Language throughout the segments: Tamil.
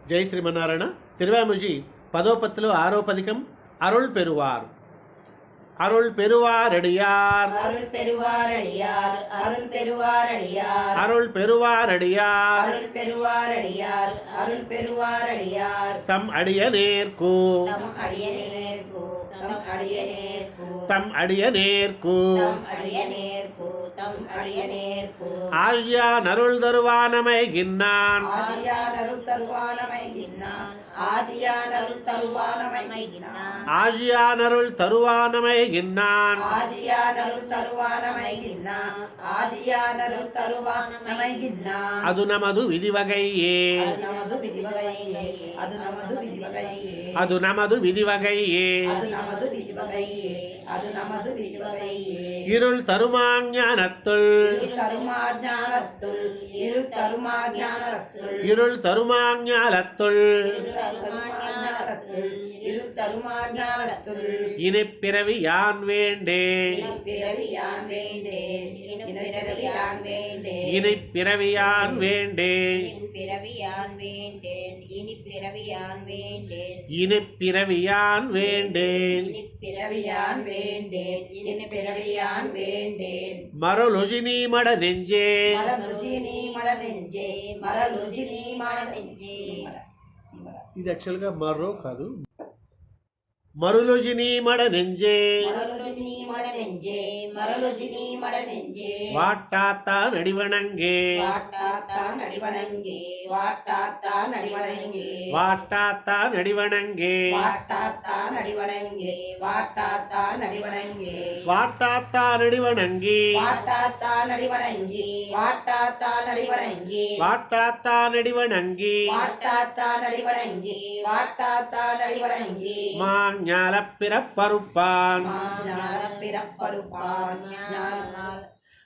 జై శ్రీమన్నారాయణ. తిరువాముజి 10వ పత్తులు 6వ పదికం అరుళ్ పెరువార్. அருள் பெருவாரடியார் அருள் பெருவாரடியார் அருள் பெருவாரடியார் அருள் பெருவாரடியார் அருள் பெருவாரடியார் அருள் பெருவாரடியார் தம் அடியநேர்க்கு தம் அடியநேர்க்கு தம் அடியநேர்க்கு தம் அடியநேர்க்கு தம் அடியநேர்க்கு தம் அடியநேர்க்கு ஆழியான் அருள் தருவானமை கின்னான் ஆழியான் அருள் தருவானமை கின்னான் ஆழியான் அருள் தருவானமை கின்னான் ஆழியான் அருள் தருவானமை கின்னான் ஆழியான் அருள் தருவானமை கின்னான் ஆழியான் அருள் தருவானமை கின்னான் அது நமது விதிவகையே அது நமது விதிவகையே அது நமது விதிவகையே அது நமது விதிவகையே அது நமது விதிவகையே அது நமது விதிவகையே இருள் தருமாஞானத்துள் இருள் தருமாஞானத்துள் இருள் தருமாஞானத்துள் இருள் தருமாஞானத்துள் இருள் தருமாஞானத்துள் இனிப்பிறவி யான் வேண்டேன் பிறவி யான் வேண்டேன் பிறவி யான் வேண்டேன் இனி பிறவியான் வேண்டேன் பிறவி யான் வேண்டேன் இனி பிறவி யான் வேண்டேன் இனி பிறவியான் வேண்டேன் இனி பிறவி யான் வேண்டேன் இனி பிறவி யான் வேண்டேன் மரலுஜி நீ மட நெஞ்சே மரலுஜி நீ மட நெஞ்சே மரலுஜி நீ மட நெஞ்சே ఇది యాక్చువల్గా మరో కాదు మరులుజి నీ మడ నెంజే மரலுஜி நீ மட நெஞ்சே மரலுஜி நீ மட நெஞ்சே வாட்டாத்தான் அடிவணங்கே வாட்டாத்தான் அடிவணங்கே வாட்டாத்தான் அடிவணங்கே வாட்டாத்தான் அடிவணங்கே வாட்டாத்தான் அடிவணங்கே வாட்டாத்தான் அடிவணங்கே வாட்டாத்தான் அடிவணங்கி வாட்டாத்தான் அடிவணங்கி வாட்டாத்தான் அடிவணங்கி வாட்டாத்தான் அடிவணங்கி வாட்டாத்தான் அடிவணங்கி வாட்டாத்தான் அடிவணங்கி மாஞால பிறப்பருப்பான் ஞான பிறப்பருப்பான்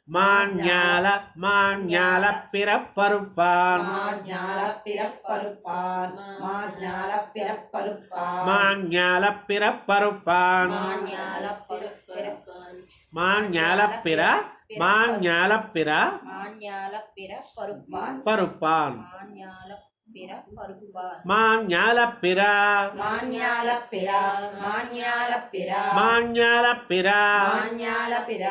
மாஞால மாஞால பிறப்பருப்பான் ஞான பிறப்பருப்பான் ஞான பிறப்பருப்பான் மாஞால பிறப்பருப்பான் ஞான பிறப்பருப்பான் மாஞால பிற மாஞால பிற ஞான பிறப்பருப்பான் பருப்பான் ஞான பிறப்பருப்பான் மாஞால பிற மாஞால பிற மாஞால பிற மாஞால பிற மாஞால பிற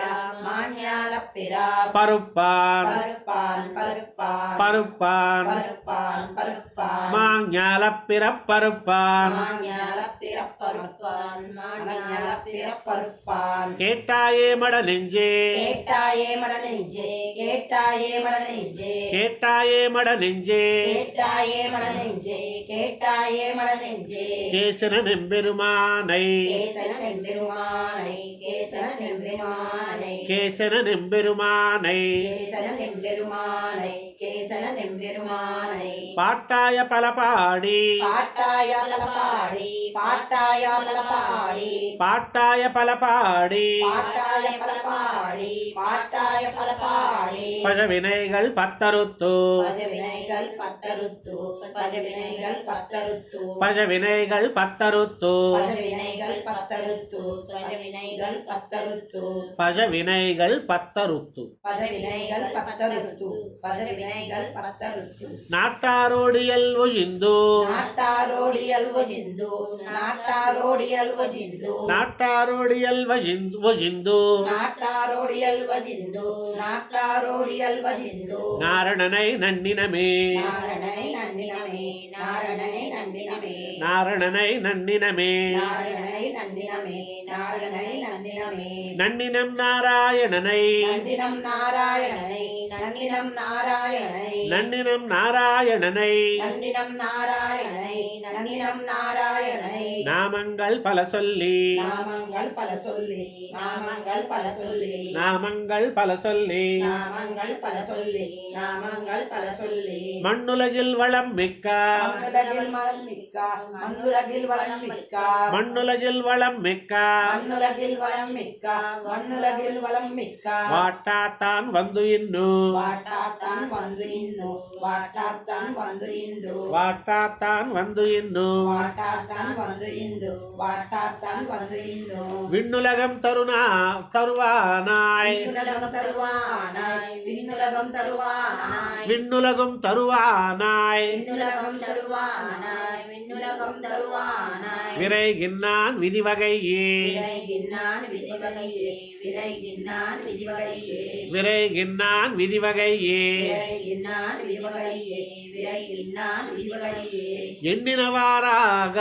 மாஞால பிற பருப்பான் பருப்பான் பருப்பான் பருப்பான் பருப்பான் பருப்பான் மாஞால பிறப்பருப்பான் மாஞால பிறப்பருப்பான் மாஞால பிறப்பருப்பான் கேட்டாயே மட நெஞ்சே கேட்டாயே மட நெஞ்சே கேட்டாயே மட நெஞ்சே கேட்டாயே மட நெஞ்சே கேட்டாயே மட நெஞ்சே கேட்டாயே மட நெஞ்சே கேசன நெம்பெருமானை கேசன நெம்பெருமானை கேசன நெம்பெருமானை கேசன நெம்பெருமானை கேசன நெம்பெருமானை கேசன நெம்பெருமானை பாட்டாய பல பாடி பாட்டாய பல பாடி பாட்டாய பல பாடி பாட்டாய பல பாடி பாட்டாய பல பாடி பாட்டாய பல பாடி பழவினைகள் பத்தருத்து பஜவினைகள் பத்தருத்து பஜவினைகள் பத்தருத்து பழவினைகள் பத்தருத்து பஜவினைகள் பத்தருத்து பஜவினைகள் பத்தருத்து பழவினைகள் பத்தருத்து பஜவினைகள் பத்தருத்து பஜவினைகள் பத்தருத்து நாட்டாரோடியல் ஒழிந்து நாட்டாரோடியல் ஒஜிந்து நாட்டாரோடியல் ஒஜிந்து நாட்டாரோடியல் ஒழிந்து நாட்டாரோடியல் வஜிந்து நாட்டாரோடியல் வஜிந்து நாரணனை நன்னினமே நாரணை நன்னினமே நாரணை நன்னினமே நாரணனை நன்னினமே நாரணை நன்னினமே நாரணை நன்னினமே நன்னினம் நாராயணனை நன்னினம் நாராயணனை நன்னினம் நாராயணனை நன்னினம் நாராயணனை நன்னினம் நாராயணனை நன்னினம் நாராயணனை நாமங்கள் பல சொல்லி நாமங்கள் பல சொல்லி நாமங்கள் பல சொல்லி நாமங்கள் பல சொல்லி நாமங்கள் பல சொல்லி நாமங்கள் பல சொல்லி மண்ணுலகில் வளம் மிக்க மண்ணுலகில் வளம் மிக்க மண்ணுலகில் வளம் மிக்க மண்ணுலகில் வளம் மிக்க மண்ணுலகில் வளம் மிக்க மண்ணுலகில் வளம் மிக்க வாட்டாத்தான் வந்து இன்னு வாட்டாத்தான் வந்து இன்னு வாட்டாத்தான் வந்து இந்து வாட்டாத்தான் வந்து இன்னு வாட்டாத்தான் வந்து இந்து வாட்டாத்தான் வந்து இந்து விண்ணுலகம் தருவானாய் விண்ணுலகம் தருவானாய் விண்ணுலகம் தருவானாய் விண்ணுலகம் தருவானாய் விண்ணுலகம் தருவானாய் விண்ணுலகம் தருவானாய் விரைகின்னான் விதிவகையே விரைகின்னான் விதிவகையே விரைகின்னான் விதிவகையே விரைகின்னான் விதிவகையே விரைகின்னான் விதிவகையே விரைகின்னான் விதிவகையே எண்ணினவாராக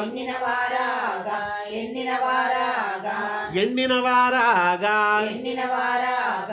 எண்ணினவாராக எண்ணினவாராக எண்ணினவாராக எண்ணினவாராக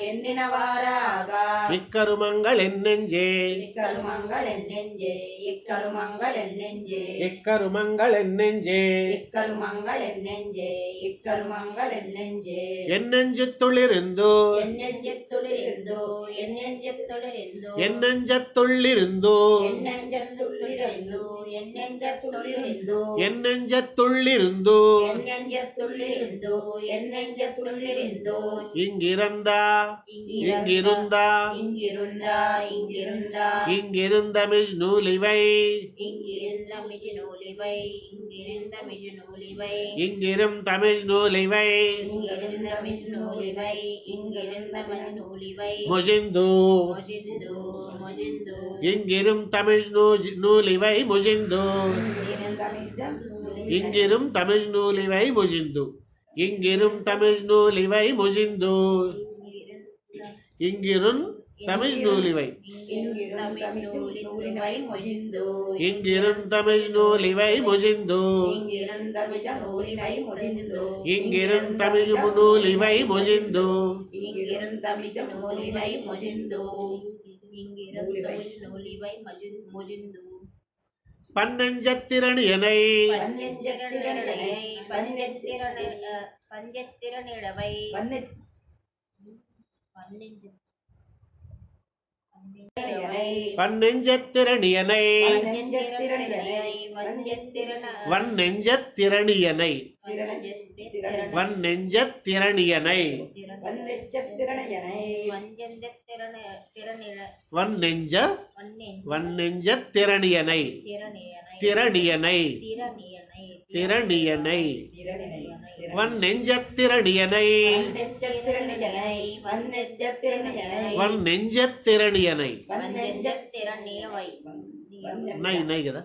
எண்ணினவாராக இக்கருமங்கள் என்னெஞ்சே இக்கருமங்கள் என்னெஞ்சே இக்கருமங்கள் என்னெஞ்சே இக்கருமங்கள் என்னெஞ்சே இக்கருமங்கள் என்னெஞ்சே இக்கருமங்கள் என்னெஞ்சே என்னெஞ்சத்துள்ளிருந்து என்னெஞ்சத்துளிருந்தோ என்னெஞ்சத்துளிருந்தோ என்னெஞ்சத்துள்ளிருந்து என்னெஞ்சத்துளிருந்தோ என்னெஞ்சத்துளிருந்தோ என்னெஞ்சத்துள்ளிருந்து என்னெஞ்சத்துளிருந்தோ என்னெஞ்சத்துளிருந்தோ இங்கிருந்தா இங்கிருந்தா இங்கிருந்தா இங்கிருந்தா இங்கிருந்த மிஜ்னூலிவை இங்கிருந்த மிஜ்னூலிவை இங்கிருந்த மிஜ்னூலிவை இங்கிரும் தமிழ்நூலிவை இங்கிருந்த மிஜ்னூலிவை இங்கிருந்த மிஜ்னூலிவை முஜிந்து மொஜிந்து மொஜிந்து இங்கிரும் தமிழ்நூலிவை முஜிந்து இங்கிருந்த மிஜ்னூலிவை இங்கிரும் தமிழ்நூலிவை முஜிந்து இங்கிரும் தமிழ்நூலிவை முஜிந்து இங்கிரும் தமிழ்நூலிவை இங்கிருந்த மிஜ்னூலிவை மொஜிந்து இங்கிரும் தமிழ்நூலிவை முஜிந்து இங்கிருந்த மிஜ்னூலிவை மொஜிந்து இங்கிரும் தமிழ்நூலிவை முஜிந்து இங்கிருந்த மிஜ்னூலிவை மொஜிந்து மொஜிந்து பன்னஞ்சத்திரணியனை பஞ்சத்திரனிடவை பன்னெஞ்சத்திரணியனை வன்னெஞ்சத்திரணியனை வன்னெஞ்சத்திரணியனை வன்னெஞ்ச வன்னெஞ்சத்திரணியனை திரணியனை திரணியனை வன்னெஞ்சத்திரணியனை வன்னெஞ்சத்திரணியனை நை நை కదా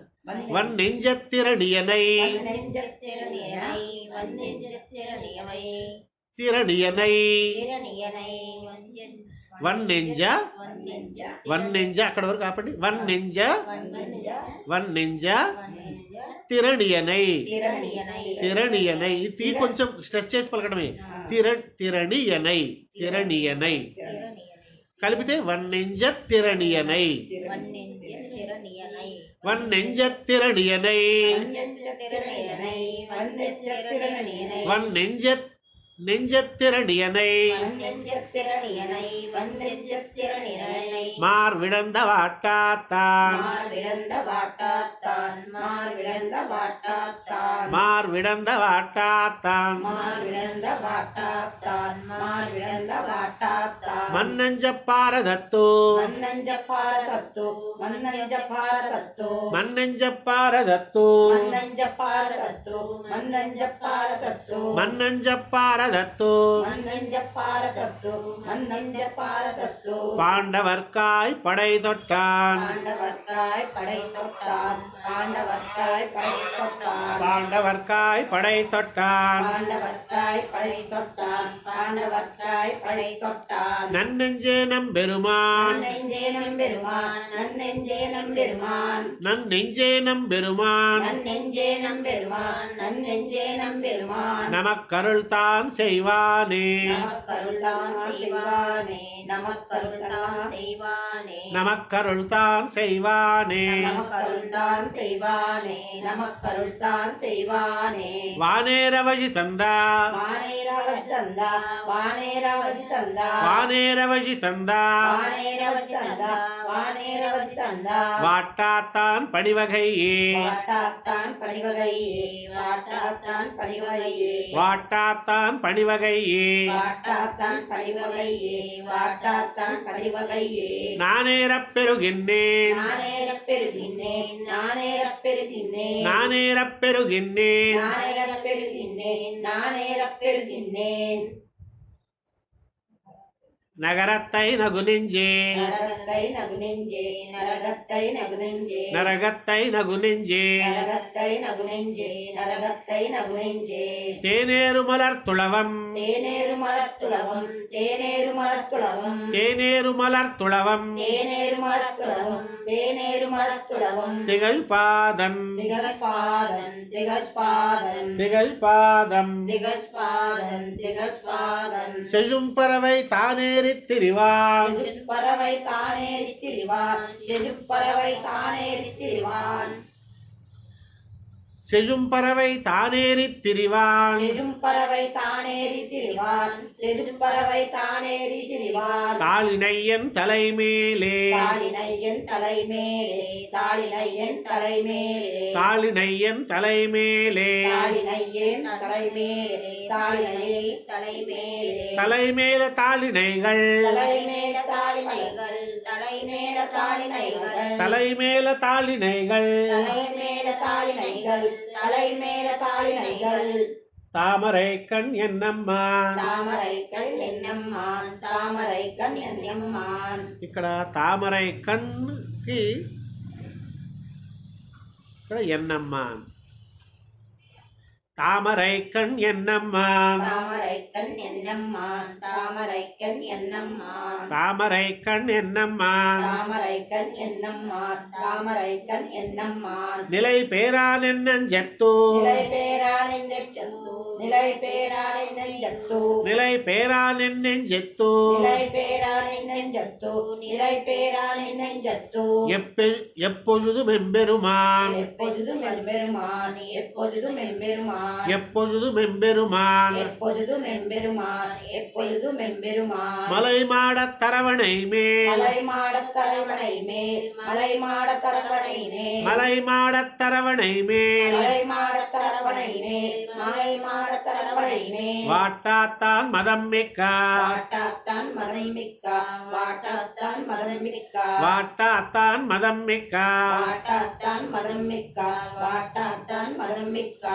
வன்னெஞ்சத்திரணியனை திரணியனை వన్నెంజ వన్నెంజ అక్కడ వరకు ఆపండి వన్నెంజ వన్నెంజ తిరణియనై తిరణియనై ఈ తీ కొంచెం స్ట్రెస్ చేసి పలకడమే తిరణియనై తిరణియనై కలిపితే వన్నెంజ తిరణియనై వన్నెంజ తిరణియనై వన్నెంజ நெஞ்சத்திரணியனை மார்விடந்த வாட்டாத்தான் மார்விடந்த வாட்டாத்தான் மன்னஞ்ச பாரதத்தோ மன்னஞ்ச பாரதத்தோ மன்னஞ்ச பாரதத்தோ பாண்டவர்க்காய் படை தொட்டான் பாண்டவர்க்காய் படை தொட்டான் நன்னெஞ்சே நம்பெருமான் நன்னெஞ்சே நம்பெருமான் நமக்கருள் தான் செய்வானே நமக்கருள் தான் செய்வானே வானேரவஜி தந்தா வானேரவஜி தந்தா வானேரவதி தந்தா வாட்டாத்தான் பணிவகையே வாட்டாத்தான் பணிவகையே வாட்டாத்தான் பணிவகையே வாட்டாத்தான் பணிவகையே வாட்டாத்தான் பணிவகையே வாட்டாத்தான் பணிவகையே நானேறப் பெருகின்றேன் நானேறப் பெருகின்றேன் நானேறப் பெருகின்றேன் நானேறப் பெருகின்றேன் நானேறப் பெருகின்றேன் நானேறப் பெருகின்றேன் நகரத்தை நகுநெஞ்சே நரகத்தை நகுநெஞ்சே நரகத்தை நகுநெஞ்சே நரகத்தை நகுநெஞ்சே நரகத்தை நகுநெஞ்சே நரகத்தை நகுநெஞ்சே தேனேறு மலர் துளவம் தேனேறு மலத்துளவம் தேனேறு மலத்துளவம் தேனேறு மலர் துளவம் தேனேறு மலத்துளவம் தேனேறு மலத்துளவம் திகழ் பாதன் திகழ்பாதன் திகழ்பாதன் திகழ்பாதம் திகழ்பாதன் திகழ்பாதன் செழும் பறவை தானேறித் திரிவான் பறவை தானேறி திரிவான் பறவை தானேறி திரிவான் செழும் பறவை தானேறித் திரிவான் பறவை தானேறி திரிவான் பறவை தானேறி திரிவான் தாளினையன் தலைமேலே தாளினையன் தலைமேலே தாளினையன் தலைமேலே தாளினையன் தலைமேலே தாளினையன் தலைமேலே தாளினையன் தலைமேலே தலைமேல தாளினைகள் தலைமேல தாளினைகள் தலைமேல தாளினைகள் தலைமேல தாளினைகள் தலைமேல தாளினைகள் தலைமேல தாளினைகள் தாமரை கண் என்னம்மான் தாமரை கண் என்னம்மான் தாமரை கண் என்னம்மான் ఇక్కడ తామరై కన్కి ఇక్కడ ఎన్నమ్మాన్ தாமரை கண் என்னம்மான் தாமரை கண் என்னம்மான் தாமரை கண் என்னம்மான் தாமரை கண் என்னம்மான் தாமரை கண் என்னம்மான் தாமரை கண் என்னம்மான் நிலை பேரான் என்னஞ்செத்து நிலை பேரான் நெஞ்சத்து நிலை பேரான் நெஞ்சத்து நிலை பேரான் என்னெஞ்செத்து நிலை பேரான் நெஞ்சத்து நிலை பேரான் நெஞ்சத்து எப்பொழுதும் எம்பெருமான் எப்பொழுதும் எம்பெருமான் எப்பொழுதும் எம்பெருமான் எப்பொழுதும் எம்பெருமான் எப்பொழுதும் எம்பெருமான் எப்பொழுதும் எம்பெருமான் மலை மாடத் தரவணை மேல் மலை மாடத் தரவணை மேல் மலை மாடத் தரவணை மேல் மலை மாடத் தரவணை மேல் மலை மாடத் தரவணை மேல் மலை மாடத் தரவணை மேல் வாட்டாத்தான் மதம் மிக்க வாட்டாத்தான் மதம் மிக்க வாட்டாத்தான் மதம் மிக்க வாட்டாத்தான் மதம் மிக்க வாட்டாத்தான் மதம் மிக்க வாட்டாத்தான் மதம் மிக்க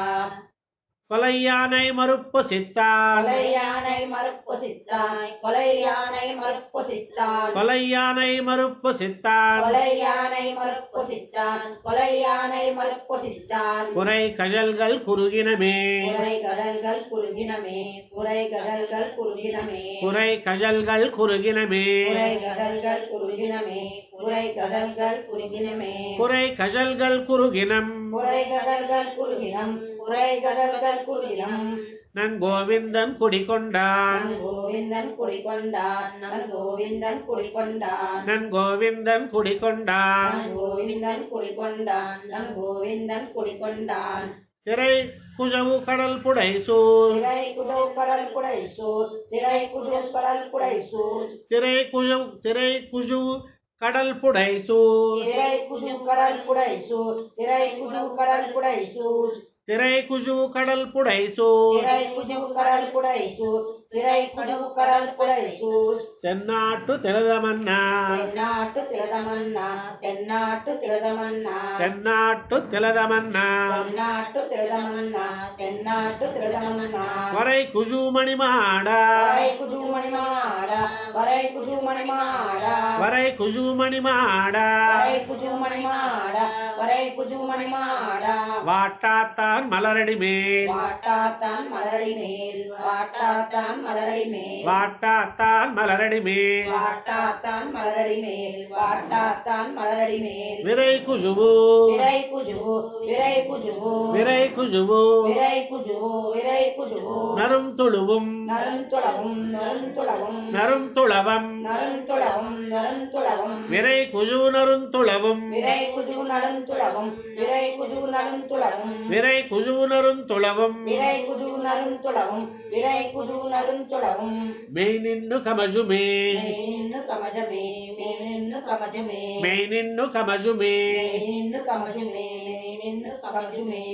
கொலையானை மறுப்பு சித்தான் கொலையானை மறுப்பு சித்தான் கொலையானை மறுப்பு சித்தான் கொலையானை மறுப்பு சித்தான் கொலையானை மறுப்பு சித்தான் கொலையானை மறுப்பு சித்தான் குறை கழல்கள் குறுகினமே குறை கடல்கள் குறுகினமே குறை கடல்கள் குறுகினமே குறை கழல்கள் குறுகினமே குறை கடல்கள் குறுகினமே குறை கடல்கள் குறுகினமே குறை கழல்கள் குறுகினம் குறை கடல்கள் குறுகினம் குறை கடல்கள் குறுகினம் நங்கோவிந்தன் குடிகொண்டான் நன் கோவிந்தன் குடிகொண்டான் நன் கோவிந்தன் குடிகொண்டான் நன் கோவிந்தன் குடிகொண்டான் நன் கோவிந்தன் குடிகொண்டான் நன் கோவிந்தன் குடிகொண்டான் திரை குஜவு கடல் புடை சூழ் திரை குஜு கடல் புடை சூழ் திரை குஜு கடல் புடை சூழ் திரை குஜு கடல் புடை சூழ் திரை குஜு கடல் புடை சூழ் திரை குஜு கடல் புடை சூழ் திரை குஜு கடல் புடை சூழ் திரை குஜு கடல் புடை சூழ் திரை குஜு கடல் புடை சூழ் தென்னாட்டு திலதமன்னா தென்னாட்டு திலதமன்னா தென்னாட்டு திலதமன்னா தென்னாட்டு திலதமன்னா தென்னாட்டு திலதமன்னா தென்னாட்டு திலதமன்னா வரை குஜு மணிமாடா வரை குஜு மணிமாடா வரை குஜு மணிமாடா வரை குஜு மணிமாடா வரை குஜு மணிமாடா வரை குஜு மணிமாடா வாட்டாத்தான் மலரடி மேல் வாட்டாத்தான் மலரடி மேல் வாட்டாத்தான் மலரடி மேல் வாட்டாத்தான் மலரடி மேல் வாட்டாத்தான் மலரடி மேல் வாட்டாத்தான் மலரடி மேல் விரை குஜுவு விரை குஜுவு விரை குஜுவு விரை குஜுவு விரை குஜுவு விரை குஜுவு குழுவும் நரும் துளுவும் நருந்துளவும் நருந்துளவும் நருந்துளவம் நருந்துளவும் நருந்துளவும் விரை குஜு நருந்துளவும் விரை குஜு நருந்துளவும் விரை குஜு நருந்துளவும் விரை குஜு நருந்துளவும் விரை குஜு நருந்துளவும் விரை குஜு நருந்துளவும் மெய் நின்னு கமஜுமே மேனின்னு கமஜமே மேனின்னு கமஜமே மெய் நின்னு கமஜுமே மேனின்னு கமஜமே மேனின்னு கமஜமே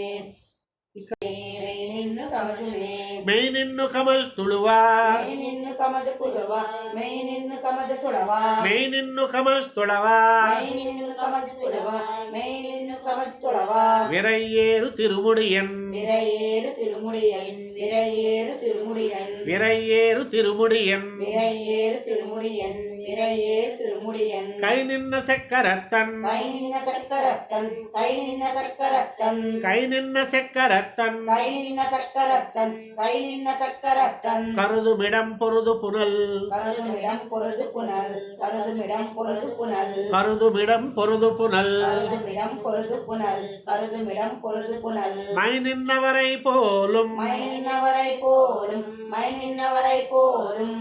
மேனின்னு கமஜமே மெய் நின்னு கமஜ் துளுவா மேனின்னு கமஜ குழுவா மேனின்னு கமஜ துளவா மெய் நின்னு கமஜ் துளவா மேனின்னு கமஜ துளவா மேனின்னு கமஜ துளவா விரையேறு திருமுடியன் விரையேறு திருமுடியன் விரையேறு திருமுடியன் விரையேறு திருமுடியன் விரையேறு திருமுடியன் விரையேறு திருமுடியன் கை நின்ன செக்கரத்தன் கை நின்ன சக்கரத்தன் கை நின்ன சக்கரத்தன் கை நின்ன செக்கரத்தன் கை நின்ன சக்கரத்தன் கை நின்ன சக்கரத்தன் கருதுமிடம் பொருது புனல் கருதுமிடம் பொருது புனல் கருதுமிடம் பொருது புனல் கருதுமிடம் பொருது புனல் கருதுமிடம் பொருது புனல் கருதுமிடம் பொருது புனல் மை நின்னவரை போலும் மை நின்னவரை போலும் மை நின்னவரை போலும்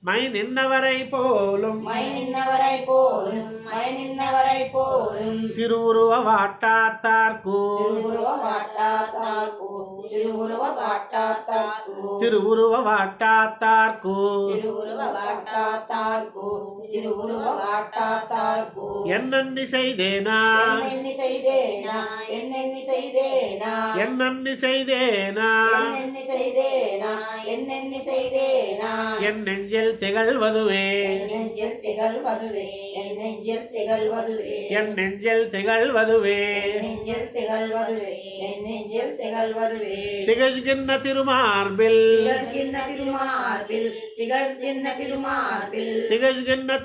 மை நின்னவரை போலும் மை நின்னவரை போலும் மை நின்னவரை போலும் திருவுருவ வாட்டாத்தார்க்கு திருவுருவ வாட்டாத்தார்க்கு திருவுருவ வாட்டாத்தார்க்கு திருவுருவ வாட்டாத்தார்க்கு திருவுருவ வாட்டாத்தார்க்கு திருவுருவ வாட்டாத்தார்க்கு என்னன்னி செய்தேனா என்னென்னி செய்தேனா என்னென்னி செய்தேனா என்னன்னி செய்தேனா என்னென்னி செய்தேனா என்னென்னி செய்தேனா என் நெஞ்சில் திகழ்வதுவே என் நெஞ்சில் திகழ்வதுவே என் நெஞ்சில் திகழ்வதுவே என் நெஞ்சில் திகழ்வதுவே என் நெஞ்சில் திகழ்வதுவே என் நெஞ்சில் திகழ்வதுவே திகழ்கின்ற திருமார்பில் திகழ்கின்ற திருமார்பில் திகழ்கின்ற திருமார்பில் திகழ்கின்ற திருமார்பில்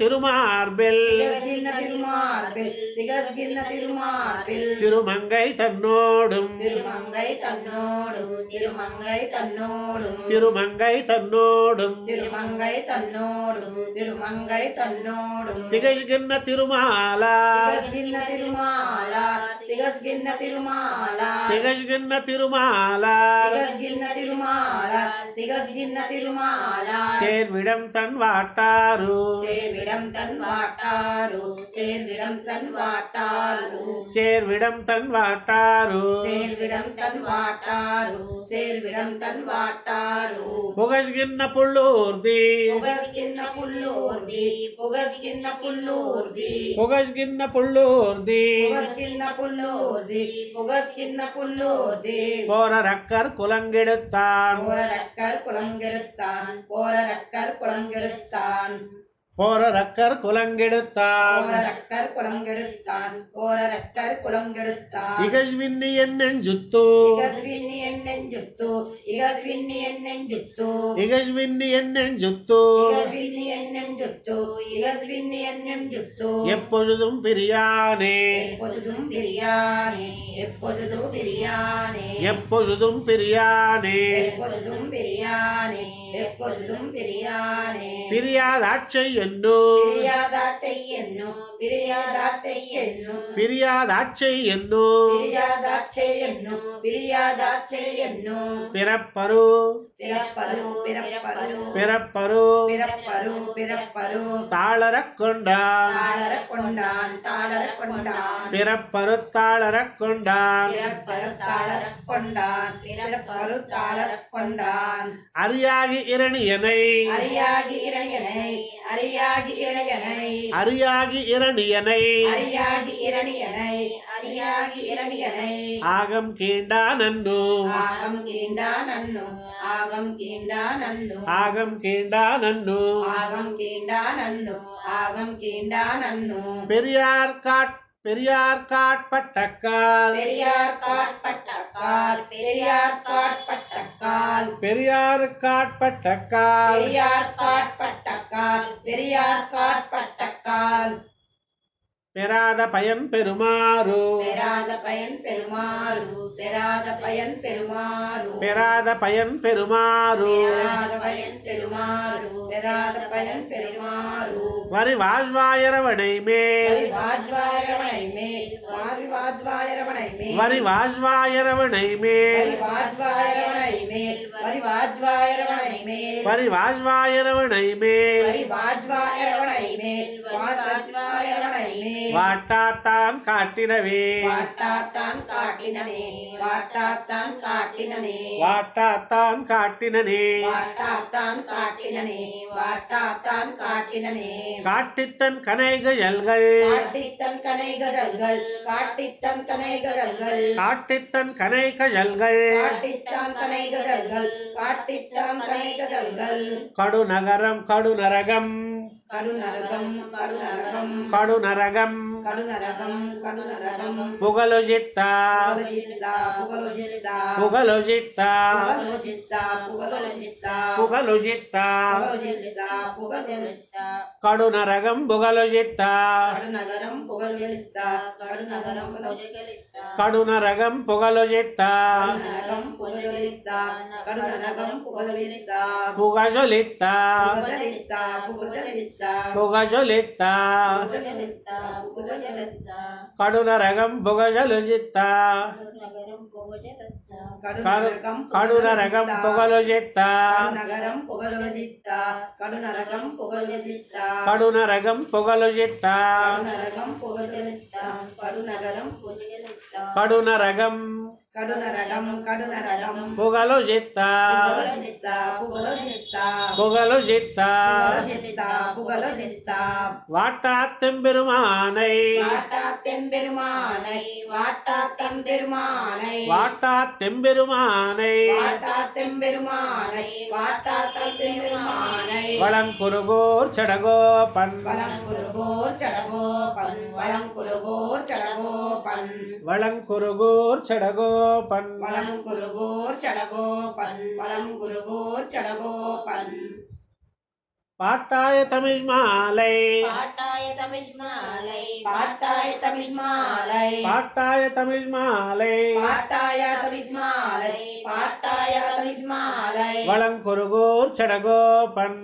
திகழ்கின்ற திருமார்பில் திகழ்கின்ற திருமார்பில் திருமங்கை தன்னோடும் திருமங்கை தன்னோடும் திருமங்கை தன்னோடும் திருமங்கை தன்னோடும் திருமங்கை தன்னோடும் திருமங்கை தன்னோடும் திகழ்கின்ற திருமாலா திகழ்கின்ற திருமாலா திகழ்கின்ற திருமாலா திகழ்கின்ற திருமாலா திகழ்கின்ற திருமாலா திகழ்கின்ற திருமாலா சேர்விடம் தன் வாட்டாரு சேர்விடம் தன் வாட்டாரு சேர்விடம் தன் வாட்டாரு சேர்விடம் தன் வாட்டாரு சேர்விடம் தன் வாட்டாரு சேர்விடம் தன் வாட்டாரு புகழ்கின்ற புள்ளூர்தி புகழ்கின்ற புல்லூர்தி புகழ்கின்ற புல்லூர்தி புகழ்கின்ற புள்ளூர்தி புகழ்கின்ற புல்லூர்தி புகழ்கின்ற புல்லூர்தி போரரக்கர் குலங்கெடுத்தான் போரரக்கர் குலங்கெடுத்தான் போரரக்கர் குலங்கெடுத்தான் போரரக்கர் குலங்கெடுத்தான் போரரக்கர் குலங்கெடுத்தான் போரரக்கர் குலங்கெடுத்தான் இகழ்வின்னி என் நெஞ்சுத்து இகழ்வின்னி என் நெஞ்சுத்து இகழ்வின்னி என் நெஞ்சுத்து இகழ்வின்னி என் நெஞ்சுத்து இகழ்வின்னி என் நெஞ்சுத்து இகழ்வின்னி என் நெஞ்சுத்து எப்பொழுதும் பிரியானே எப்பொழுதும் பிரியானே எப்பொழுதும் பிரியானே எப்பொழுதும் பிரியானே எப்பொழுதும் பிரியானே எப்பொழுதும் பிரியானே பிரியாதாட்சை என்னோ பிரியாதாட்டை என்னும் பிரியாதாட்டை என்னும் பிரியாதாட்சை என்னோ பிரியாதாட்சை என்னும் பிரியாதாட்சை என்னும் பிறப்பரு பிறப்பரு பிறப்பரு பிறப்பரு பிறப்பரு பிறப்பரு தாளரக் கொண்டான் தாளரக் கொண்டான் தாளரக் கொண்டான் பிறப்பரு தாளரக் கொண்டான் பிறப்பரு தாளரக் கொண்டான் பிறப்பரு தாளரக் கொண்டான் அரியாகி இரணியனை அரியாகி இரணியனை அரியாகி இரணியனை அரியாகி இரணியனை அரியாகி இரணியனை அரியாகி இரணியனை ஆகம் கீண்டான் அன்னு ஆகம் கீண்டான் அன்னும் ஆகம் கீண்டான் அன்னும் ஆகம் கீண்டான் அன்னு ஆகம் கீண்டான் அன்னும் ஆகம் கீண்டான் அன்னும் பெரியார் காட்பட்டக்கால் பெரியார் காட்பட்டக்கால் பெரியார் காட்பட்டக்கால் பெரியார் காட்பட்டக்கால் பெரியார் காட்பட்டக்கால் பெரியார் காட்பட்டக்கால் பெறாத பயன் பெறுமாறு பெறாத பயன் பெறுமாறு பெறாத பயன் பெறுமாறு பெறாத பயன் பெறுமாறு பெறாத பயன் பெறுமாறு பெறாத பயன் பெறுமாறு வரி வாஜ்வாயரவணை மேல் வாஜ்வாயரவணை மேல் வாஜ்வாயரவணை மேல் வரி வாஜ்வாயரவணை மேல் வாஜ்வாயரவணை மேல் வாஜ்வாயரவணை மேல் வாஜ்வாயரவணை மேல் வாஜ்வாயரவணை மேல் வாஜ்வாயரவணை மேல் வாட்டாத்தான் காட்டினவே வாட்டாத்தான் காட்டினனே வாட்டாத்தான் காட்டினனே வாட்டாத்தான் காட்டினனே வாட்டாத்தான் காட்டினனே வாட்டாத்தான் காட்டினனே காட்டித்தன் கனைகஜல்கள் காட்டித்தன் கனைகஜல்கள் காட்டித்தன் கனைகஜல்கள் காட்டித்தன் கனைகஜல்கள் காட்டித்தான் கனைகஜல்கள் காட்டித்தான் கனைகஜல்கள் கடுநகரம் கடுநரகம் கடுநரகம் கடுநரகம் கடுநரகம் கடுநரகம் கடுநரகம் புகழுஜித்தா புகழுஜித்தா புகழுஜித்தா புகழுஜித்தா புகழுஜித்தா புகழுஜித்தா புகழுஜித்தா புகழுஜித்தா புகழுஜித்தா கடுநரகம் புகழுஜித்தா கடுநகரம் புகழுஜித்தா கடுநகரம் புகழுஜித்தா கடுநரகம் புகழுஜித்தா கடுநரகம் புகழுஜித்தா கடுநரகம் புகழுஜித்தா புகழுலித்தா புகழுஜித்தா புகழுஜித்தா புகழுலித்தா புகழுஜித்தா புகழுஜித்தா கடுநரகம் புகழுஜித்தா கடுநரகம் புகழுஜித்தா கடுநகரம் புகழுஜித்தா கடுநரகம் புகழுஜித்தா கடுநரகம் புகழுஜித்தா கடுநரகம் புகழுஜித்தா கடுநகரம் புகழுஜித்தா கடுநரகம் கடுநரகம் கடுநரகம் புகழுஜித்தா புகழுஜித்தா புகழுஜித்தா புகழுஜித்தா புகழுஜித்தா புகழுஜித்தா வாட்டாத்தெம்பெருமானை வாட்டாத்தெம்பெருமானை வாட்டாத்தெம்பெருமானை வாட்டாத்தெம்பெருமானை வாட்டாத்தெம்பெருமானை வாட்டாத்தெம்பெருமானை வளங்குருகோர் சடகோபன் வளங்குருகோர் சடகோபன் வளங்குருகோர் சடகோபன் வளங்குருகோர் சடகோபன் வளங்குருகோர் சடகோபன் வளங்குருகோர் சடகோபன் பாட்டாய தமிழ் மாலை பாட்டாய தமிழ் மாலை பாட்டாய தமிழ் மாலை பாட்டாய தமிழ் மாலை பாட்டாய தமிழ் மாலை பாட்டாய தமிழ் மாலை வளங்குருகோர் சடகோபன்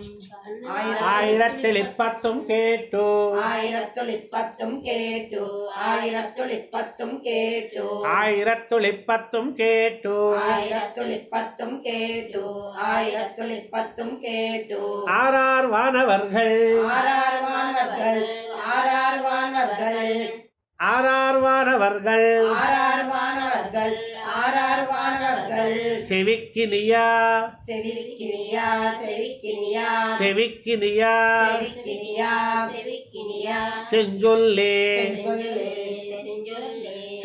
ஆயிரத்திலிப்பத்தும் கேட்டு ஆயிரத்துளிப்பத்தும் கேட்டு ஆயிரத்துளிப்பத்தும் கேட்டு ஆயிரத்துளிப்பத்தும் கேட்டு ஆயிரத்துளிப்பத்தும் கேட்டு ஆயிரத்துளிப்பத்தும் கேட்டு ஆறார் வானவர்கள் ஆறார் வானவர்கள் ஆறார் வானவர்கள் ஆறார் வானவர்கள் ஆறார் வானவர்கள் ஆறார் வானவர்கள் செவிக்கினியா செவிக்கினியா செவிக்கினியா செவிக்கினியா செவிக்கினியா செவிக்கினியா செஞ்சொல்லே செஞ்சொல்லே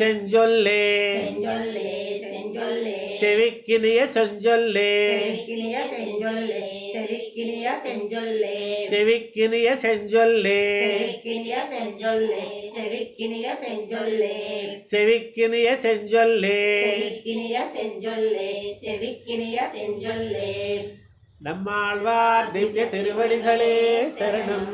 செஞ்சொல்லே செஞ்சொல்லே செஞ்சொல்லே செஞ்சொல்லே செவிக்கினிய செஞ்சொல்லே செவிக்கினிய செஞ்சொல்லே செவிக்கினிய செஞ்சொல்லே செவிக்கினிய செஞ்சொல்லே செவிக்கினிய செஞ்சொல்லே செவிக்கினிய செஞ்சொல்லே செவிக்கினிய செஞ்சொல்லே செவிக்கினிய செஞ்சொல்லே செவிக்கினிய செஞ்சொல்லே நம்மாழ்வார் திவ்ய திருவடிகளே சரணம்.